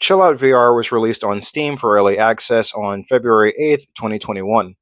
Chillout VR was released on Steam for early access on February 8th, 2021.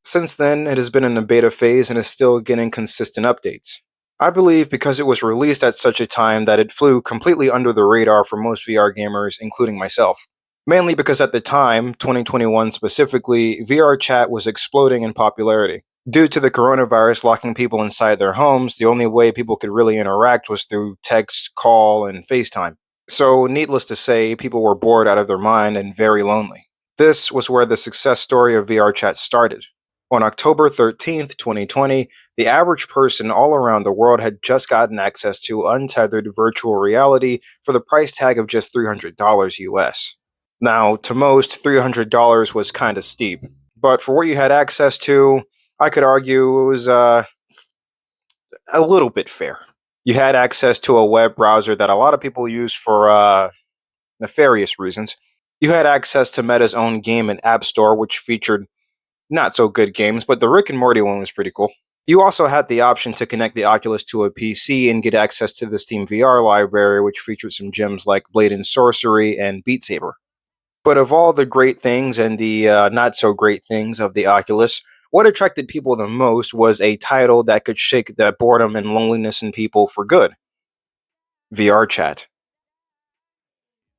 Since then, it has been in a beta phase and is still getting consistent updates. I believe because it was released at such a time that it flew completely under the radar for most VR gamers, including myself. Mainly because at the time, 2021 specifically, VRChat was exploding in popularity. Due to the coronavirus locking people inside their homes, the only way people could really interact was through text, call, and FaceTime. So, needless to say, people were bored out of their mind and very lonely. This was where the success story of VRChat started. On October 13th, 2020, the average person all around the world had just gotten access to untethered virtual reality for the price tag of just $300 US. Now, to most, $300 was kinda steep, but for what you had access to, I could argue it was a little bit fair. You had access to a web browser that a lot of people use for nefarious reasons. You had access to Meta's own game and app store, which featured not so good games, but the Rick and Morty one was pretty cool. You also had the option to connect the Oculus to a PC and get access to the Steam VR library, which featured some gems like Blade and Sorcery and Beat Saber. But of all the great things and the not so great things of the Oculus, what attracted people the most was a title that could shake the boredom and loneliness in people for good: VRChat.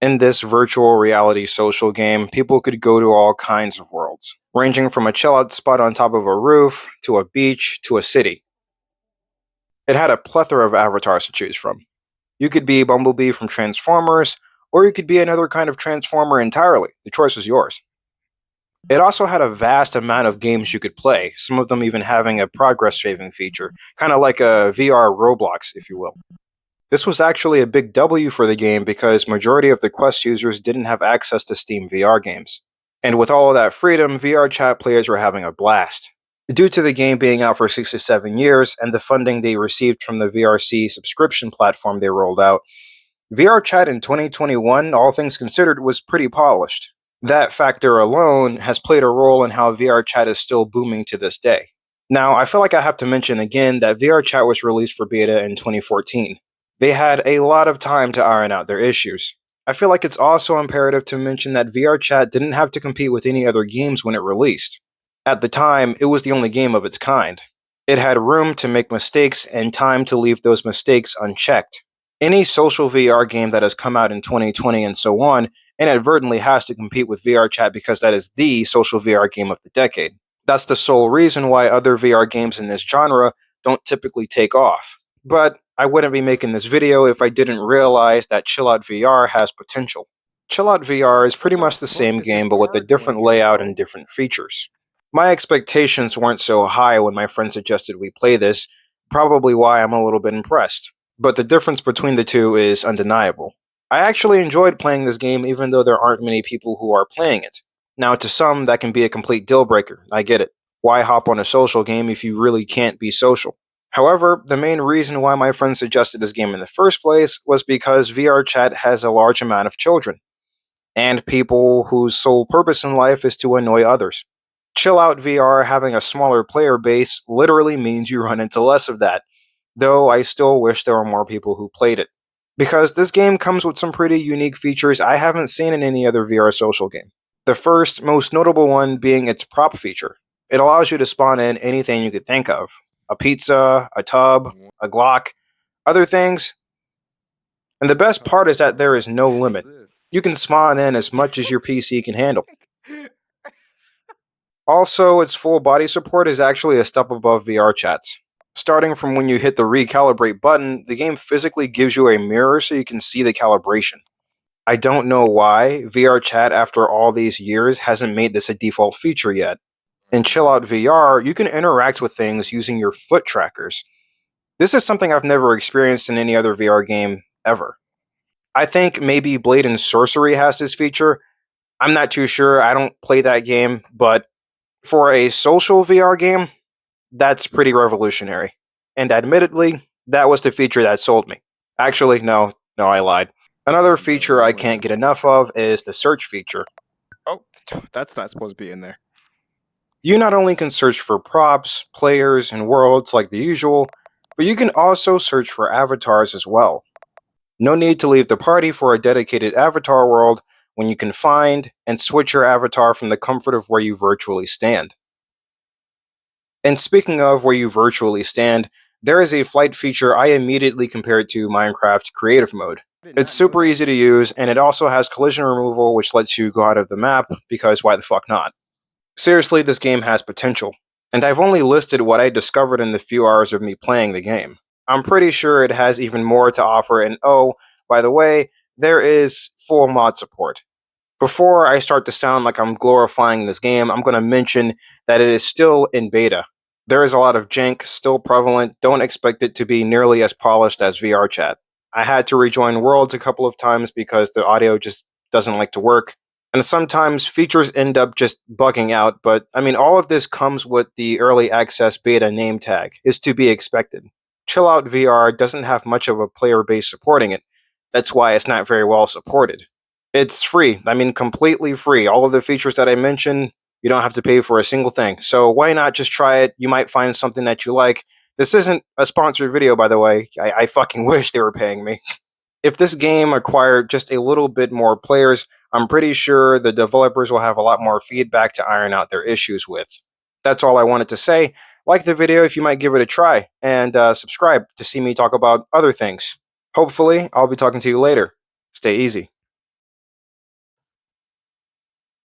In this virtual reality social game, people could go to all kinds of worlds, ranging from a chill out spot on top of a roof, to a beach, to a city. It had a plethora of avatars to choose from. You could be Bumblebee from Transformers, or you could be another kind of Transformer entirely. The choice was yours. It also had a vast amount of games you could play, some of them even having a progress saving feature, kind of like a VR Roblox, if you will. This was actually a big W for the game because majority of the Quest users didn't have access to Steam VR games. And with all of that freedom, VR chat players were having a blast. Due to the game being out for 6 to 7 years and the funding they received from the VRC subscription platform they rolled out, VRChat in 2021, all things considered, was pretty polished. That factor alone has played a role in how VRChat is still booming to this day. Now, I feel like I have to mention again that VRChat was released for beta in 2014. They had a lot of time to iron out their issues. I feel like it's also imperative to mention that VRChat didn't have to compete with any other games when it released. At the time, it was the only game of its kind. It had room to make mistakes and time to leave those mistakes unchecked. Any social VR game that has come out in 2020 and so on inadvertently has to compete with VRChat because that is the social VR game of the decade. That's the sole reason why other VR games in this genre don't typically take off. But I wouldn't be making this video if I didn't realize that Chillout VR has potential. Chillout VR is pretty much the same game but with a different layout and different features. My expectations weren't so high when my friend suggested we play this, probably why I'm a little bit impressed. But the difference between the two is undeniable. I actually enjoyed playing this game even though there aren't many people who are playing it. Now, to some, that can be a complete deal breaker, I get it. Why hop on a social game if you really can't be social? However, the main reason why my friend suggested this game in the first place was because VRChat has a large amount of children, and people whose sole purpose in life is to annoy others. Chillout VR having a smaller player base literally means you run into less of that, though I still wish there were more people who played it. Because this game comes with some pretty unique features I haven't seen in any other VR social game. The first, most notable one being its prop feature. It allows you to spawn in anything you could think of: a pizza, a tub, a Glock, other things. And the best part is that there is no limit. You can spawn in as much as your PC can handle. Also, its full body support is actually a step above VRChat's. Starting from when you hit the recalibrate button, the game physically gives you a mirror so you can see the calibration. I don't know why VRChat, after all these years, hasn't made this a default feature yet. In Chillout VR, you can interact with things using your foot trackers. This is something I've never experienced in any other VR game ever. I think maybe Blade and Sorcery has this feature. I'm not too sure, I don't play that game, but for a social VR game, that's pretty revolutionary. And admittedly, that was the feature that sold me. Actually, no, I lied. Another feature I can't get enough of is the search feature. Oh, that's not supposed to be in there. You not only can search for props, players, and worlds like the usual, but you can also search for avatars as well. No need to leave the party for a dedicated avatar world when you can find and switch your avatar from the comfort of where you virtually stand. And speaking of where you virtually stand, there is a flight feature I immediately compared to Minecraft Creative Mode. I did It's not know super that. easy to use, and it also has collision removal, which lets you go out of the map, because why the fuck not? Seriously, this game has potential. And I've only listed what I discovered in the few hours of me playing the game. I'm pretty sure it has even more to offer, and oh, by the way, there is full mod support. Before I start to sound like I'm glorifying this game, I'm going to mention that it is still in beta. There is a lot of jank still prevalent. Don't expect it to be nearly as polished as VRChat. I had to rejoin Worlds a couple of times because the audio just doesn't like to work. And sometimes features end up just bugging out, but I mean, all of this comes with the early access beta name tag, is to be expected. Chillout VR doesn't have much of a player base supporting it. That's why it's not very well supported. It's free. I mean, completely free. All of the features that I mentioned, you don't have to pay for a single thing. So why not just try it? You might find something that you like. This isn't a sponsored video, by the way. I fucking wish they were paying me. If this game acquired just a little bit more players, I'm pretty sure the developers will have a lot more feedback to iron out their issues with. That's all I wanted to say. Like the video if you might give it a try, and subscribe to see me talk about other things. Hopefully, I'll be talking to you later. Stay easy.